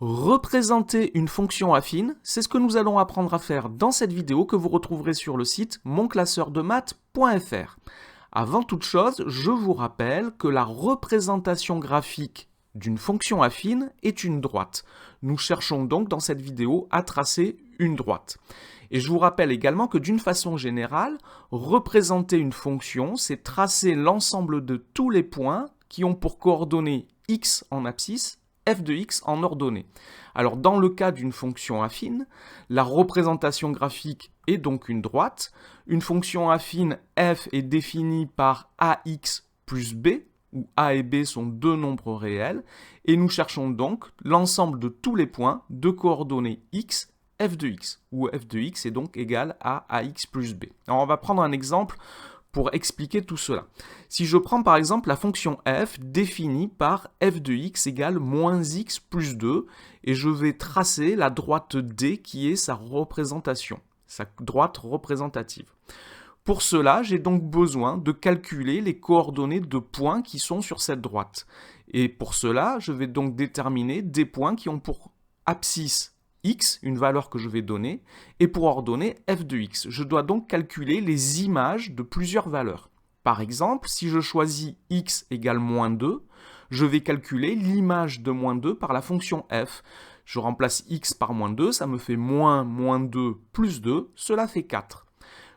Représenter une fonction affine, c'est ce que nous allons apprendre à faire dans cette vidéo que vous retrouverez sur le site monclasseurdemaths.fr. Avant toute chose, je vous rappelle que la représentation graphique d'une fonction affine est une droite. Nous cherchons donc dans cette vidéo à tracer une droite. Et je vous rappelle également que d'une façon générale, représenter une fonction, c'est tracer l'ensemble de tous les points qui ont pour coordonnées x en abscisse, f de x en ordonnée. Alors dans le cas d'une fonction affine, la représentation graphique est donc une droite. Une fonction affine f est définie par ax plus b, où a et b sont deux nombres réels, et nous cherchons donc l'ensemble de tous les points de coordonnées x, f de x, où f de x est donc égal à ax plus b. Alors on va prendre un exemple pour expliquer tout cela. Si je prends par exemple la fonction f définie par f de x égale moins x plus 2, et je vais tracer la droite D qui est sa représentation, sa droite représentative. Pour cela, j'ai donc besoin de calculer les coordonnées de points qui sont sur cette droite. Et pour cela, je vais donc déterminer des points qui ont pour abscisse x, une valeur que je vais donner, et pour ordonnée f de x. Je dois donc calculer les images de plusieurs valeurs. Par exemple, si je choisis x égale moins 2, je vais calculer l'image de moins 2 par la fonction f. Je remplace x par moins 2, ça me fait moins 2 plus 2, cela fait 4.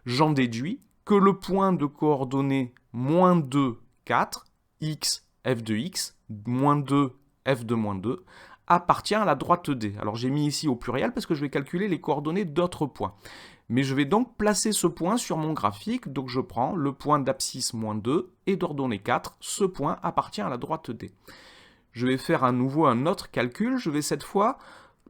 J'en déduis que le point de coordonnées moins 2, 4, x, f de x, moins 2, f de moins 2, appartient à la droite D. Alors j'ai mis ici au pluriel parce que je vais calculer les coordonnées d'autres points. Mais je vais donc placer ce point sur mon graphique, donc je prends le point d'abscisse moins 2 et d'ordonnée 4, ce point appartient à la droite D. Je vais faire à nouveau un autre calcul, je vais cette fois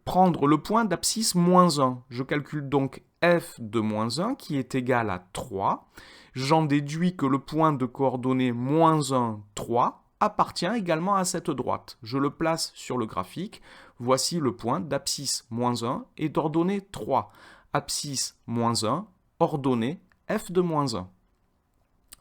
prendre le point d'abscisse moins 1. Je calcule donc f de moins 1 qui est égal à 3. J'en déduis que le point de coordonnées moins 1, 3 appartient également à cette droite. Je le place sur le graphique. Voici le point d'abscisse moins 1 et d'ordonnée 3. Abscisse moins 1, ordonnée f de moins 1.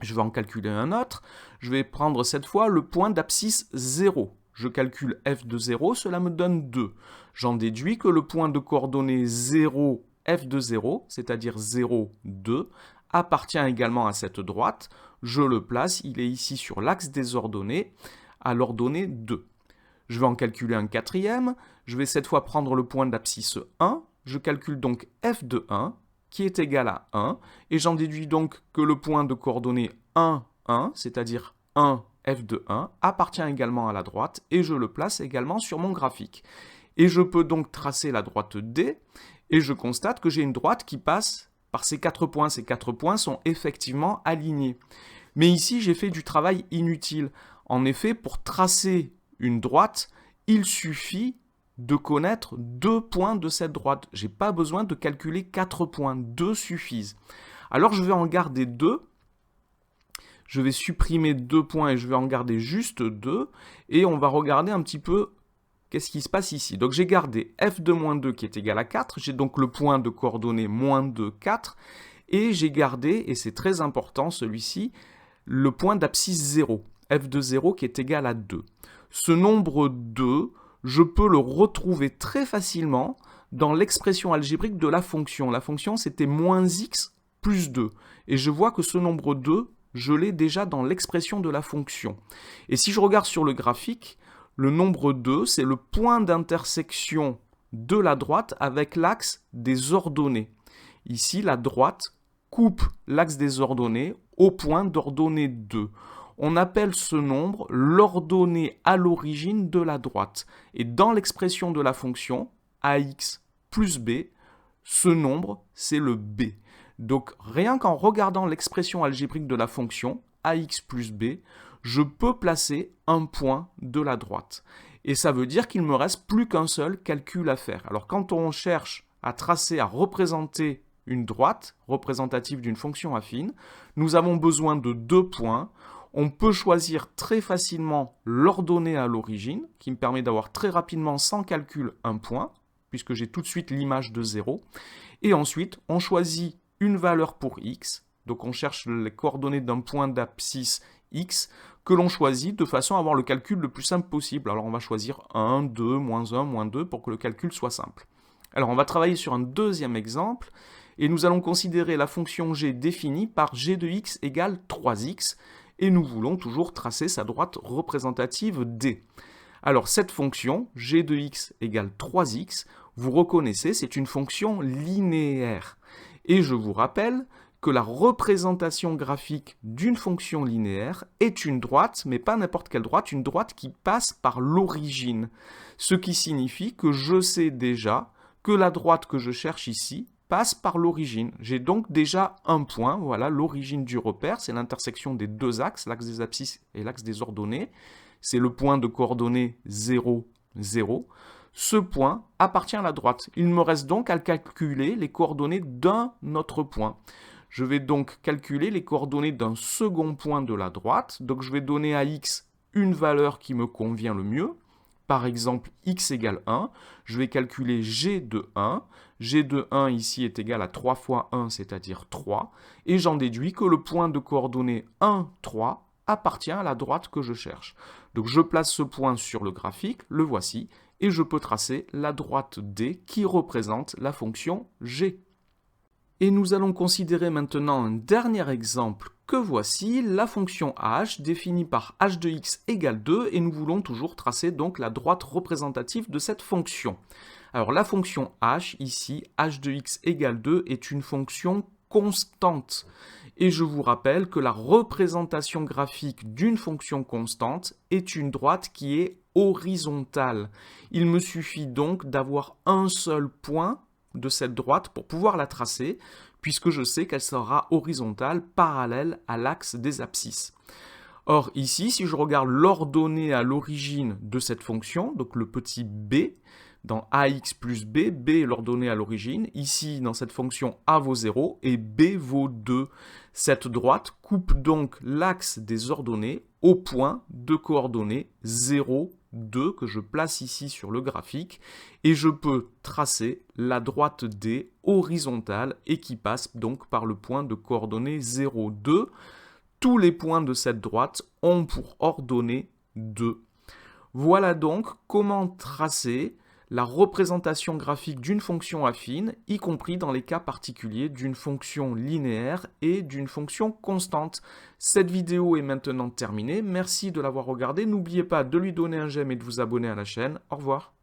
Je vais en calculer un autre. Je vais prendre cette fois le point d'abscisse 0. Je calcule f de 0, cela me donne 2. J'en déduis que le point de coordonnées 0, f de 0, c'est-à-dire 0, 2, appartient également à cette droite. Je le place, il est ici sur l'axe des ordonnées, à l'ordonnée 2. Je vais en calculer un quatrième. Je vais cette fois prendre le point d'abscisse 1. Je calcule donc f de 1, qui est égal à 1. Et j'en déduis donc que le point de coordonnées 1, 1, c'est-à-dire 1, f de 1, appartient également à la droite. Et je le place également sur mon graphique. Et je peux donc tracer la droite D. Et je constate que j'ai une droite qui passe par ces 4 points. Ces 4 points sont effectivement alignés. Mais ici, j'ai fait du travail inutile. En effet, pour tracer une droite, il suffit de connaître 2 points de cette droite. Je n'ai pas besoin de calculer 4 points, 2 suffisent. Alors je vais en garder 2. Je vais supprimer 2 points et je vais en garder juste 2. Et on va regarder un petit peu qu'est-ce qui se passe ici. Donc j'ai gardé f de moins 2 qui est égal à 4. J'ai donc le point de coordonnées moins 2, 4. Et j'ai gardé, et c'est très important celui-ci, le point d'abscisse 0, f de 0 qui est égal à 2. Ce nombre 2, je peux le retrouver très facilement dans l'expression algébrique de la fonction. La fonction, c'était moins x plus 2. Et je vois que ce nombre 2, je l'ai déjà dans l'expression de la fonction. Et si je regarde sur le graphique, le nombre 2, c'est le point d'intersection de la droite avec l'axe des ordonnées. Ici, la droite coupe l'axe des ordonnées au point d'ordonnée 2. On appelle ce nombre l'ordonnée à l'origine de la droite. Et dans l'expression de la fonction, ax plus b, ce nombre, c'est le b. Donc, rien qu'en regardant l'expression algébrique de la fonction, ax plus b, je peux placer un point de la droite. Et ça veut dire qu'il ne me reste plus qu'un seul calcul à faire. Alors, quand on cherche à tracer, à représenter une droite représentative d'une fonction affine, nous avons besoin de 2 points. On peut choisir très facilement l'ordonnée à l'origine, qui me permet d'avoir très rapidement, sans calcul, un point, puisque j'ai tout de suite l'image de 0. Et ensuite, on choisit une valeur pour x. Donc on cherche les coordonnées d'un point d'abscisse x. que l'on choisit de façon à avoir le calcul le plus simple possible. Alors on va choisir 1, 2, moins 1, moins 2 pour que le calcul soit simple. Alors on va travailler sur un deuxième exemple et nous allons considérer la fonction g définie par g de x égale 3x et nous voulons toujours tracer sa droite représentative d. Alors cette fonction g de x égale 3x, vous reconnaissez, c'est une fonction linéaire. Et je vous rappelle que la représentation graphique d'une fonction linéaire est une droite, mais pas n'importe quelle droite, une droite qui passe par l'origine. Ce qui signifie que je sais déjà que la droite que je cherche ici passe par l'origine. J'ai donc déjà un point, voilà, l'origine du repère, c'est l'intersection des deux axes, l'axe des abscisses et l'axe des ordonnées. C'est le point de coordonnées 0, 0. Ce point appartient à la droite. Il me reste donc à calculer les coordonnées d'un autre point. Je vais donc calculer les coordonnées d'un second point de la droite. Donc je vais donner à x une valeur qui me convient le mieux. Par exemple, x égale 1. Je vais calculer g de 1. G de 1 ici est égal à 3 fois 1, c'est-à-dire 3. Et j'en déduis que le point de coordonnées 1, 3 appartient à la droite que je cherche. Donc je place ce point sur le graphique, le voici, et je peux tracer la droite D qui représente la fonction g. Et nous allons considérer maintenant un dernier exemple que voici, la fonction h définie par h de x égale 2 et nous voulons toujours tracer donc la droite représentative de cette fonction. Alors la fonction h ici, h de x égale 2 est une fonction constante. Et je vous rappelle que la représentation graphique d'une fonction constante est une droite qui est horizontale. Il me suffit donc d'avoir un seul point de cette droite pour pouvoir la tracer, puisque je sais qu'elle sera horizontale, parallèle à l'axe des abscisses. Or ici, si je regarde l'ordonnée à l'origine de cette fonction, donc le petit b, dans ax plus b, b est l'ordonnée à l'origine. Ici, dans cette fonction, a vaut 0 et b vaut 2. Cette droite coupe donc l'axe des ordonnées au point de coordonnées 0, 2 que je place ici sur le graphique. Et je peux tracer la droite D horizontale et qui passe donc par le point de coordonnées 0, 2. Tous les points de cette droite ont pour ordonnée 2. Voilà donc comment tracer la représentation graphique d'une fonction affine, y compris dans les cas particuliers d'une fonction linéaire et d'une fonction constante. Cette vidéo est maintenant terminée, merci de l'avoir regardée, n'oubliez pas de lui donner un j'aime et de vous abonner à la chaîne, au revoir.